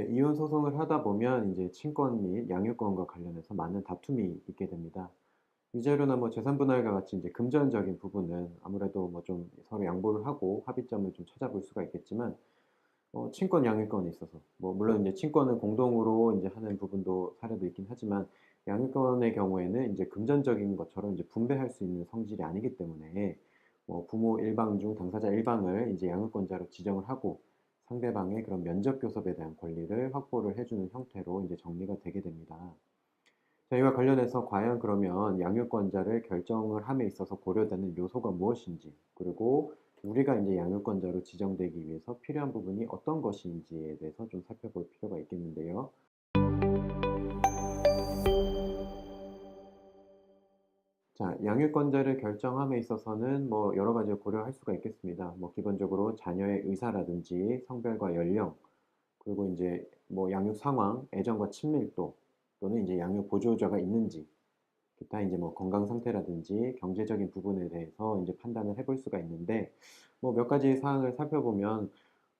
네, 이혼 소송을 하다 보면 이제 친권 및 양육권과 관련해서 많은 다툼이 있게 됩니다. 위자료나 뭐 재산 분할과 같이 이제 금전적인 부분은 아무래도 뭐 좀 서로 양보를 하고 합의점을 좀 찾아볼 수가 있겠지만 친권 양육권에 있어서 뭐 물론 이제 친권을 공동으로 인제 하는 부분도 사례도 있긴 하지만 양육권의 경우에는 인제 금전적인 것처럼 이제 분배할 수 있는 성질이 아니기 때문에 뭐 부모 일방 중 당사자 일방을 인제 양육권자로 지정을 하고 상대방의 그런 면접 교섭에 대한 권리를 확보를 해 주는 형태로 인제 정리가 되게 됩니다. 자, 이와 관련해서 과연 그러면 양육권자를 결정을 함에 있어서 고려되는 요소가 무엇인지, 그리고 우리가 인제 양육권자로 지정되기 위해서 필요한 부분이 어떤 것인지에 대해서 좀 살펴볼 필요가 있겠는데요. 자, 양육권자를 결정함에 있어서는 뭐 여러 가지를 고려할 수가 있겠습니다. 뭐 기본적으로 자녀의 의사라든지 성별과 연령, 그리고 인제 뭐 양육 상황, 애정과 친밀도, 또는 인제 양육 보조자가 있는지, 기타 인제 뭐 건강 상태라든지 경제적인 부분에 대해서 인제 판단을 해볼 수가 있는데, 뭐 몇 가지 사항을 살펴보면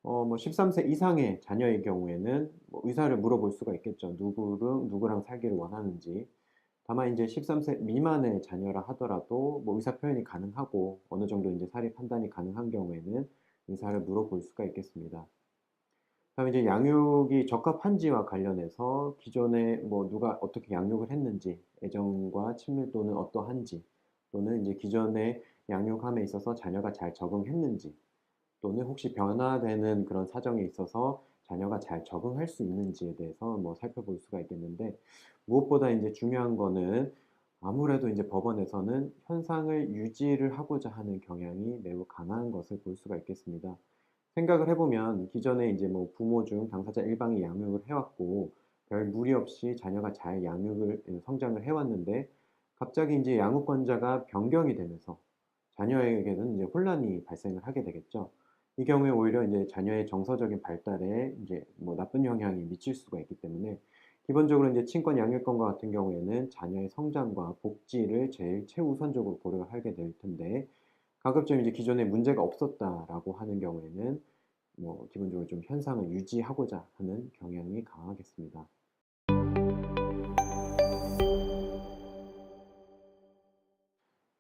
뭐 13세 이상의 자녀의 경우에는 뭐 의사를 물어볼 수가 있겠죠. 누구랑 살기를 원하는지. 다만 인제 13세 미만의 자녀라 하더라도 뭐 의사 표현이 가능하고 어느 정도 인제 사리 판단이 가능한 경우에는 의사를 물어볼 수가 있겠습니다. 그다음에 이제 양육이 적합한지와 관련해서 기존에 뭐 누가 어떻게 양육을 했는지, 애정과 친밀도는 어떠한지, 또는 이제 기존에 양육함에 있어서 자녀가 잘 적응했는지, 또는 혹시 변화되는 그런 사정에 있어서 자녀가 잘 적응할 수 있는지에 대해서 뭐 살펴볼 수가 있겠는데, 무엇보다 인제 중요한 거는 아무래도 인제 법원에서는 현상을 유지를 하고자 하는 경향이 매우 강한 것을 볼 수가 있겠습니다. 생각을 해 보면 기존에 이제 뭐 부모 중 당사자 일방이 양육을 해 왔고 별 무리 없이 자녀가 잘 양육을 성장을 해 왔는데, 갑자기 인제 양육권자가 변경이 되면서 자녀에게는 이제 혼란이 발생을 하게 되겠죠. 이 경우에 오히려 인제 자녀의 정서적인 발달에 인제 뭐 나쁜 영향이 미칠 수가 있기 때문에, 기본적으로 인제 친권 양육권과 같은 경우에는 자녀의 성장과 복지를 제일 최우선적으로 고려를 하게 될 텐데, 가급적 이제 기존에 문제가 없었다라고 하는 경우에는 뭐 기본적으로 좀 현상을 유지하고자 하는 경향이 강하겠습니다.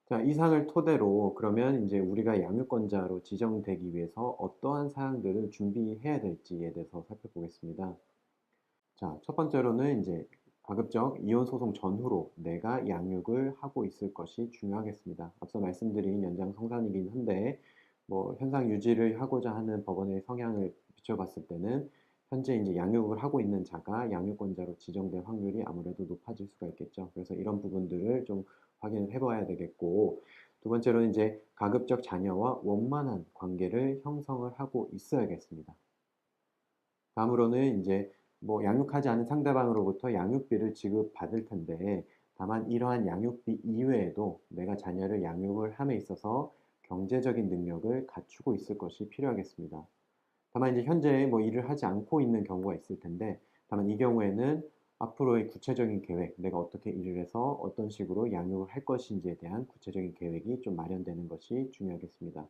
자, 이상을 토대로 그러면 인제 우리가 양육권자로 지정되기 위해서 어떠한 사항들을 준비해야 될지에 대해서 살펴보겠습니다. 자, 첫 번째로는 인제 가급적 이혼 소송 전후로 내가 양육을 하고 있을 것이 중요하겠습니다. 앞서 말씀드린 연장성산이긴 한데, 뭐 현상 유지를 하고자 하는 법원의 성향을 비춰봤을 때는 현재 인제 양육을 하고 있는 자가 양육권자로 지정될 확률이 아무래도 높아질 수가 있겠죠. 그래서 이런 부분들을 좀 확인을 해 봐야 되겠고, 두 번째로는 인제 가급적 자녀와 원만한 관계를 형성을 하고 있어야겠습니다. 다음으로는 인제 뭐 양육하지 않은 상대방으로부터 양육비를 지급받을 텐데, 다만 이러한 양육비 이외에도 내가 자녀를 양육을 함에 있어서 경제적인 능력을 갖추고 있을 것이 필요하겠습니다. 다만 이제 현재 뭐 일을 하지 않고 있는 경우가 있을 텐데, 다만 이 경우에는 앞으로의 구체적인 계획, 내가 어떻게 일을 해서 어떤 식으로 양육을 할 것인지에 대한 구체적인 계획이 좀 마련되는 것이 중요하겠습니다.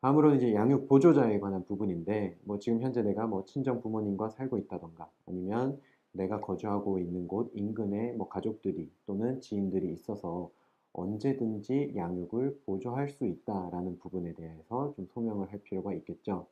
다음으로는 이제 양육 보조자에 관한 부분인데, 뭐 지금 현재 내가 뭐 친정 부모님과 살고 있다든가, 아니면 내가 거주하고 있는 곳 인근에 뭐 가족들이 또는 지인들이 있어서 언제든지 양육을 보조할 수 있다라는 부분에 대해서 좀 소명을 할 필요가 있겠죠.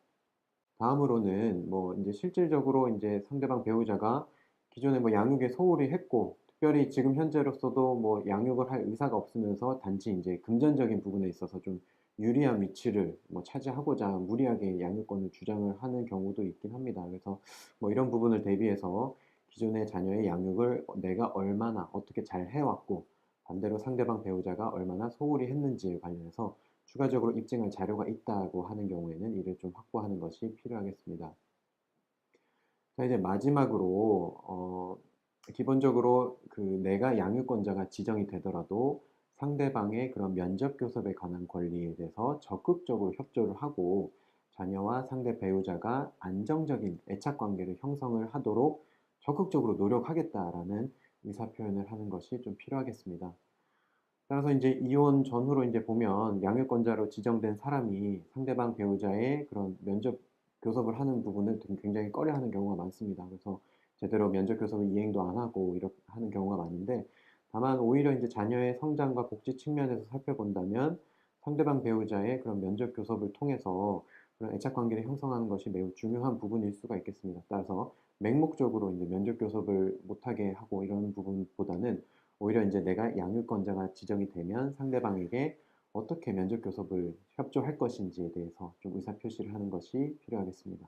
다음으로는 뭐 인제 실질적으로 인제 상대방 배우자가 기존에 뭐 양육에 소홀히 했고, 특별히 지금 현재로서도 뭐 양육을 할 의사가 없으면서 단지 인제 금전적인 부분에 있어서 좀 유리한 위치를 뭐 차지하고자 무리하게 양육권을 주장을 하는 경우도 있긴 합니다. 그래서 뭐 이런 부분을 대비해서 기존의 자녀의 양육을 내가 얼마나 어떻게 잘 해 왔고, 반대로 상대방 배우자가 얼마나 소홀히 했는지에 관련해서 추가적으로 입증할 자료가 있다고 하는 경우에는 이를 좀 확보하는 것이 필요하겠습니다. 자, 이제 마지막으로 기본적으로 그 내가 양육권자가 지정이 되더라도 상대방의 그런 면접 교섭에 관한 권리에 대해서 적극적으로 협조를 하고, 자녀와 상대 배우자가 안정적인 애착 관계를 형성을 하도록 적극적으로 노력하겠다라는 의사 표현을 하는 것이 좀 필요하겠습니다. 따라서 인제 이혼 전후로 인제 보면 양육권자로 지정된 사람이 상대방 배우자의 그런 면접 교섭을 하는 부분을 굉장히 꺼려하는 경우가 많습니다. 그래서 제대로 면접 교섭을 이행도 안 하고 이렇게 하는 경우가 많은데 다만 오히려 이제 자녀의 성장과 복지 측면에서 살펴본다면 상대방 배우자의 그런 면접 교섭을 통해서 그런 애착 관계를 형성하는 것이 매우 중요한 부분일 수가 있겠습니다. 따라서 맹목적으로 이제 면접 교섭을 못하게 하고 이런 부분보다는 오히려 이제 내가 양육권자가 지정이 되면 상대방에게 어떻게 면접 교섭을 협조할 것인지에 대해서 좀 의사표시를 하는 것이 필요하겠습니다.